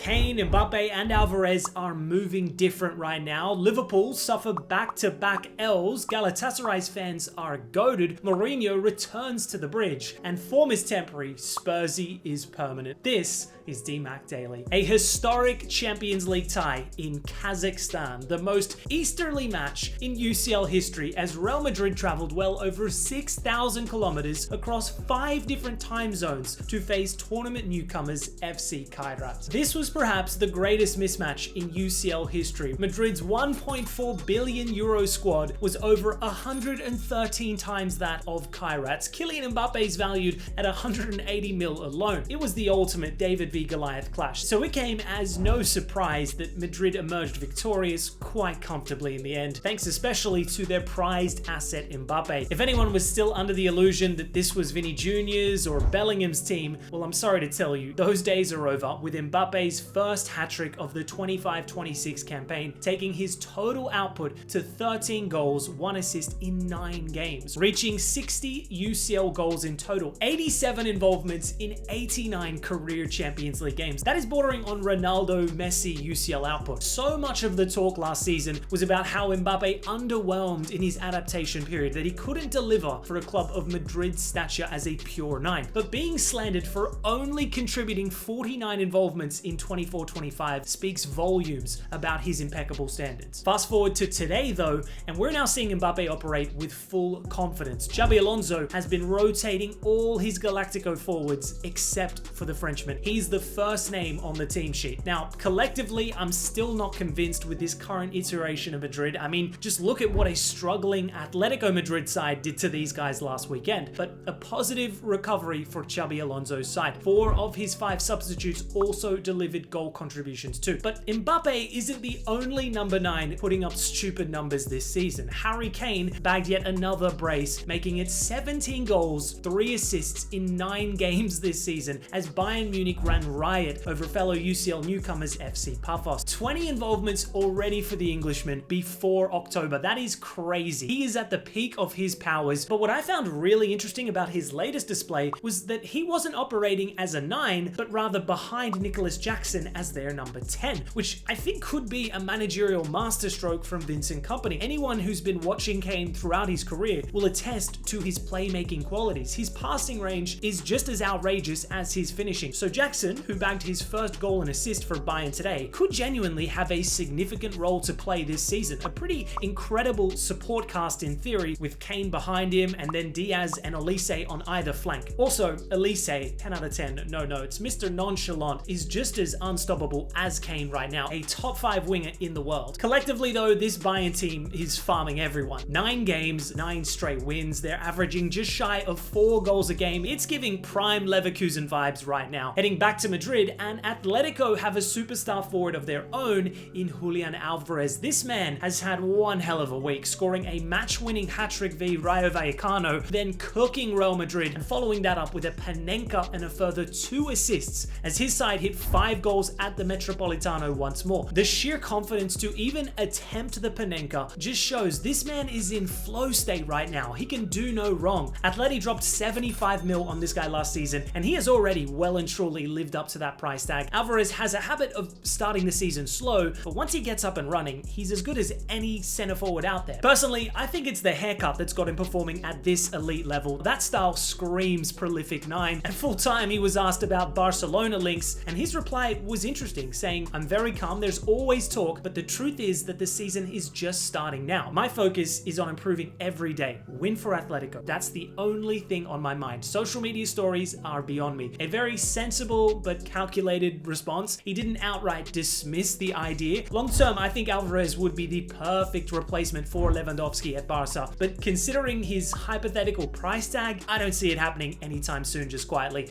Kane, Mbappe and Alvarez are moving different right now. Liverpool suffer back-to-back L's. Galatasaray's fans are goated. Mourinho returns to the bridge. And form is temporary. Spursy is permanent. This is DMAC Daily. A historic Champions League tie in Kazakhstan. The most easterly match in UCL history as Real Madrid traveled well over 6,000 kilometers across 5 different time zones to face tournament newcomers FC Kairat. This was perhaps the greatest mismatch in UCL history. Madrid's 1.4 billion euro squad was over 113 times that of Kairat's. Kylian Mbappe is valued at 180 mil alone. It was the ultimate David v Goliath clash. So it came as no surprise that Madrid emerged victorious quite comfortably in the end, thanks especially to their prized asset Mbappe. If anyone was still under the illusion that this was Vinny Jr.'s or Bellingham's team, well, I'm sorry to tell you, those days are over, with Mbappe's first hat-trick of the 25-26 campaign, taking his total output to 13 goals, 1 assist in 9 games, reaching 60 UCL goals in total, 87 involvements in 89 career Champions League games. That is bordering on Ronaldo, Messi UCL output. So much of the talk last season was about how Mbappe underwhelmed in his adaptation period, that he couldn't deliver for a club of Madrid's stature as a pure 9. But being slandered for only contributing 49 involvements in 24-25 speaks volumes about his impeccable standards. Fast forward to today though, and we're now seeing Mbappe operate with full confidence. Xabi Alonso has been rotating all his Galactico forwards except for the Frenchman. He's the first name on the team sheet. Now, collectively, I'm still not convinced with this current iteration of Madrid. I mean, just look at what a struggling Atletico Madrid side did to these guys last weekend. But a positive recovery for Xabi Alonso's side. 4 of his 5 substitutes also delivered goal contributions too. But Mbappe isn't the only number 9 putting up stupid numbers this season. Harry Kane bagged yet another brace, making it 17 goals, 3 assists in 9 games this season as Bayern Munich ran riot over fellow UCL newcomers FC Pafos. 20 involvements already for the Englishman before October. That is crazy. He is at the peak of his powers, but what I found really interesting about his latest display was that he wasn't operating as a 9, but rather behind Nicholas Jackson as their number 10, which I think could be a managerial masterstroke from Vincent Kompany. Anyone who's been watching Kane throughout his career will attest to his playmaking qualities. His passing range is just as outrageous as his finishing. So Jackson, who bagged his first goal and assist for Bayern today, could genuinely have a significant role to play this season. A pretty incredible support cast in theory, with Kane behind him and then Diaz and Elise on either flank. Also, Elise, 10 out of 10, no notes. Mr. Nonchalant is just as unstoppable as Kane right now, a top 5 winger in the world. Collectively though, this Bayern team is farming everyone. 9 games, 9 straight wins. They're averaging just shy of 4 goals a game. It's giving prime Leverkusen vibes right now. Heading back to Madrid, and Atletico have a superstar forward of their own in Julian Alvarez. This man has had one hell of a week, scoring a match-winning hat-trick v Rayo Vallecano, then cooking Real Madrid, and following that up with a Panenka and a further 2 assists as his side hit 5 goals at the Metropolitano once more. The sheer confidence to even attempt the Panenka just shows this man is in flow state right now. He can do no wrong. Atleti dropped 75 mil on this guy last season, and he has already well and truly lived up to that price tag. Alvarez has a habit of starting the season slow, but once he gets up and running, he's as good as any center forward out there. Personally, I think it's the haircut that's got him performing at this elite level. That style screams prolific 9. At full time, he was asked about Barcelona links, and his reply was interesting, saying, "I'm very calm, there's always talk, but the truth is that the season is just starting now. My focus is on improving every day. Win for Atletico. That's the only thing on my mind. Social media stories are beyond me." A very sensible but calculated response. He didn't outright dismiss the idea. Long term, I think Alvarez would be the perfect replacement for Lewandowski at Barca, but considering his hypothetical price tag, I don't see it happening anytime soon, just quietly.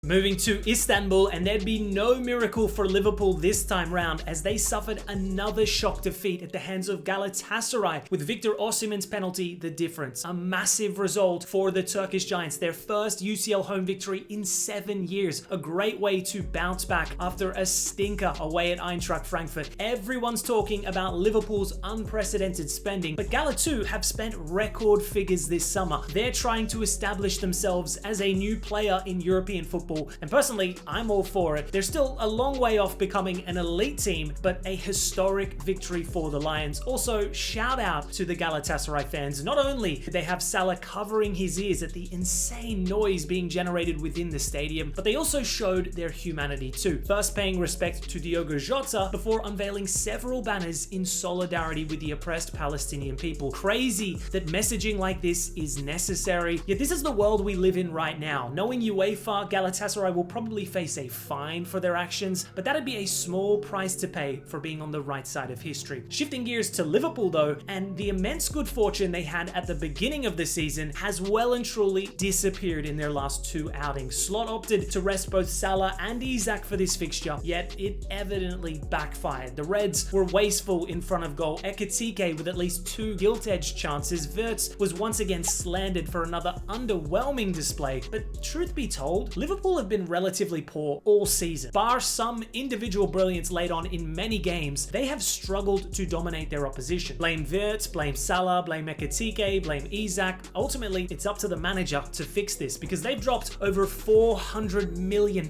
Moving to Istanbul, and there'd be no miracle for Liverpool this time round as they suffered another shock defeat at the hands of Galatasaray, with Victor Osimhen's penalty the difference. A massive result for the Turkish Giants, their first UCL home victory in 7 years. A great way to bounce back after a stinker away at Eintracht Frankfurt. Everyone's talking about Liverpool's unprecedented spending, but Gala too have spent record figures this summer. They're trying to establish themselves as a new player in European football Liverpool, and personally, I'm all for it. They're still a long way off becoming an elite team, but a historic victory for the Lions. Also, shout out to the Galatasaray fans. Not only did they have Salah covering his ears at the insane noise being generated within the stadium, but they also showed their humanity too. First paying respect to Diogo Jota before unveiling several banners in solidarity with the oppressed Palestinian people. Crazy that messaging like this is necessary, yet this is the world we live in right now. Knowing UEFA, Galatasaray will probably face a fine for their actions, but that'd be a small price to pay for being on the right side of history. Shifting gears to Liverpool though, and the immense good fortune they had at the beginning of the season has well and truly disappeared in their last two outings. Slot opted to rest both Salah and Isak for this fixture, yet it evidently backfired. The Reds were wasteful in front of goal. Ekitike with at least 2 gilt-edged chances. Wirtz was once again slandered for another underwhelming display. But truth be told, Liverpool have been relatively poor all season. Bar some individual brilliance laid on in many games, they have struggled to dominate their opposition. Blame Wirtz, blame Salah, blame Ekitike, blame Isak. Ultimately, it's up to the manager to fix this because they've dropped over £400 million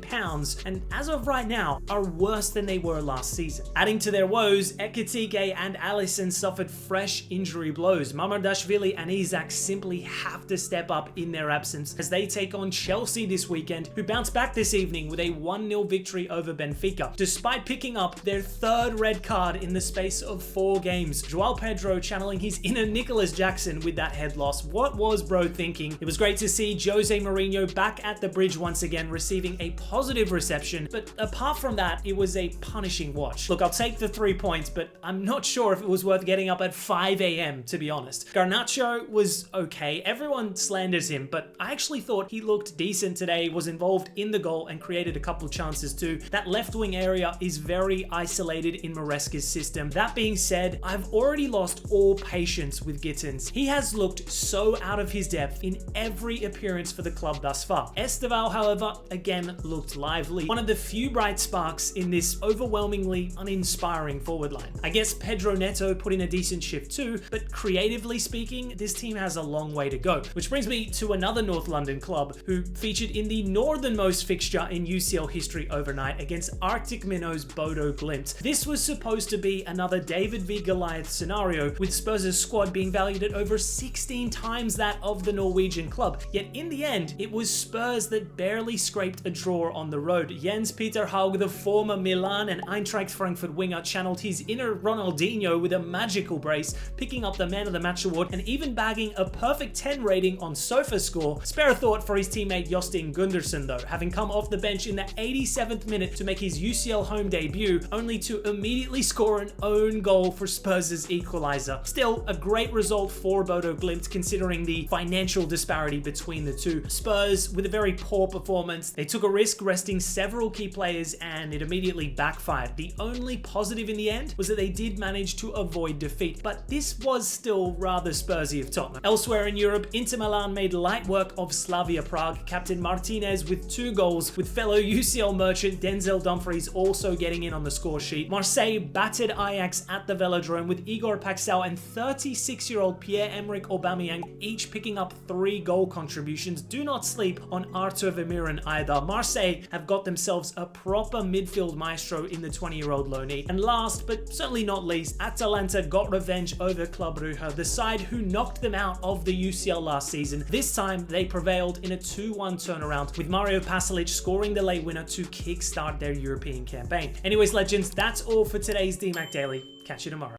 and as of right now are worse than they were last season. Adding to their woes, Ekitike and Alisson suffered fresh injury blows. Mamardashvili and Isak simply have to step up in their absence as they take on Chelsea this weekend, who bounced back this evening with a 1-0 victory over Benfica, despite picking up their 3rd red card in the space of 4 games. Joao Pedro channeling his inner Nicholas Jackson with that head loss. What was bro thinking? It was great to see Jose Mourinho back at the bridge once again, receiving a positive reception, but apart from that, it was a punishing watch. Look, I'll take the 3 points, but I'm not sure if it was worth getting up at 5 AM, to be honest. Garnacho was okay. Everyone slanders him, but I actually thought he looked decent today, was involved in the goal and created a couple chances too. That left wing area is very isolated in Maresca's system. That being said, I've already lost all patience with Gittins. He has looked so out of his depth in every appearance for the club thus far. Esteval, however, again looked lively. One of the few bright sparks in this overwhelmingly uninspiring forward line. I guess Pedro Neto put in a decent shift too, but creatively speaking, this team has a long way to go. Which brings me to another North London club who featured in the northernmost fixture in UCL history overnight against Arctic Minnows Bodo Glimt. This was supposed to be another David v Goliath scenario, with Spurs' squad being valued at over 16 times that of the Norwegian club. Yet in the end, it was Spurs that barely scraped a draw on the road. Jens Peter Haug, the former Milan and Eintracht Frankfurt winger, channeled his inner Ronaldinho with a magical brace, picking up the Man of the Match award and even bagging a perfect 10 rating on SofaScore. Spare a thought for his teammate Jostein Gundersen though, having come off the bench in the 87th minute to make his UCL home debut, only to immediately score an own goal for Spurs' equaliser. Still, a great result for Bodo Glimt considering the financial disparity between the two. Spurs, with a very poor performance, they took a risk resting several key players and it immediately backfired. The only positive in the end was that they did manage to avoid defeat, but this was still rather Spursy of Tottenham. Elsewhere in Europe, Inter Milan made light work of Slavia Prague, Captain Martinez with 2 goals, with fellow UCL merchant Denzel Dumfries also getting in on the score sheet. Marseille battered Ajax at the Velodrome, with Igor Paxal and 36-year-old Pierre-Emerick Aubameyang each picking up 3 goal contributions. Do not sleep on Artur Vermeeren either. Marseille have got themselves a proper midfield maestro in the 20-year-old loanee. And last, but certainly not least, Atalanta got revenge over Club Brugge, the side who knocked them out of the UCL last season. This time, they prevailed in a 2-1 turnaround, with Mario Pasalic scoring the late winner to kickstart their European campaign. Anyways, legends, that's all for today's DMAC Daily. Catch you tomorrow.